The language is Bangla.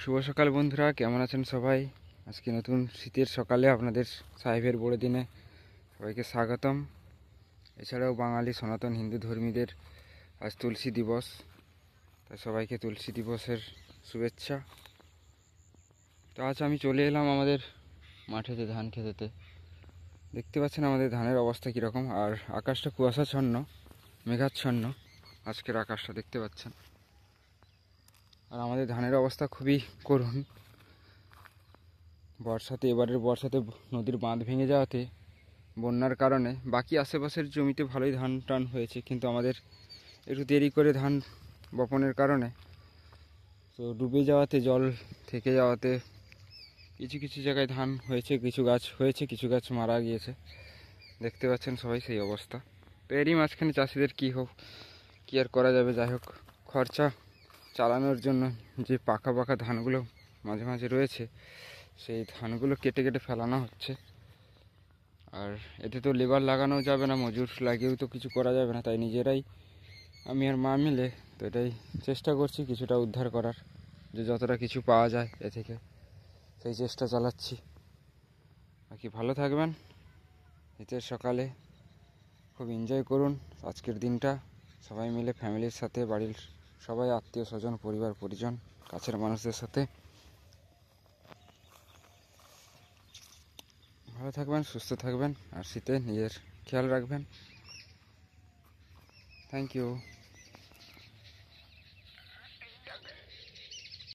শুভ সকাল বন্ধুরা, কেমন আছেন সবাই? আজকে নতুন শীতের সকালে আপনাদের সাহেবের বড়দিনে সবাইকে স্বাগতম। এছাড়াও বাঙালি সনাতন হিন্দু ধর্মীদের আজ তুলসী দিবস, তাই সবাইকে তুলসী দিবসের শুভেচ্ছা। তো আজ আমি চলে এলাম আমাদের মাঠেতে ধান খেতেতে। দেখতে পাচ্ছেন আমাদের ধানের অবস্থা কীরকম, আর আকাশটা কুয়াশাচ্ছন্ন, মেঘাচ্ছন্ন আজকের আকাশটা দেখতে পাচ্ছেন। আর আমাদের ধানের অবস্থা খুবই করুণ। এবারের বর্ষাতে নদীর বাঁধ ভেঙে যাওয়াতে বন্যার কারণে বাকি আশেপাশের জমিতে ভালোই ধান টান হয়েছে, কিন্তু আমাদের একটু দেরি করে ধান বপনের কারণে তো ডুবে যাওয়াতে, জল থেকে যাওয়াতে কিছু কিছু জায়গায় ধান হয়েছে, কিছু গাছ হয়েছে, কিছু গাছ মারা গিয়েছে। দেখতে পাচ্ছেন সবাই সেই অবস্থা। তো এরই মাঝখানে চাষিদের কী আর করা যাবে। যাই হোক, খরচা চালানোর জন্য যে পাকা পাকা ধানগুলো মাঝে মাঝে রয়েছে, সেই ধানগুলো কেটে কেটে ফেলানো হচ্ছে। আর এতে তো লেবার লাগানো যাবে না, মজুর লাগিয়েও তো কিছু করা যাবে না, তাই নিজেরাই আমি আর মা মিলে তো এটাই চেষ্টা করছি কিছুটা উদ্ধার করার, যে যতটা কিছু পাওয়া যায় এ থেকে, সেই চেষ্টা চালাচ্ছি। বাকি ভালো থাকবেন। শীতের সকালে খুব এনজয় করুন আজকের দিনটা সবাই মিলে, ফ্যামিলির সাথে, বাড়ির সবাই, আত্মীয় স্বজন, পরিবার পরিজন, কাছের মানুষদের সাথে। ভালো থাকবেন, সুস্থ থাকবেন, আর শীতে নিজের খেয়াল রাখবেন। Thank you.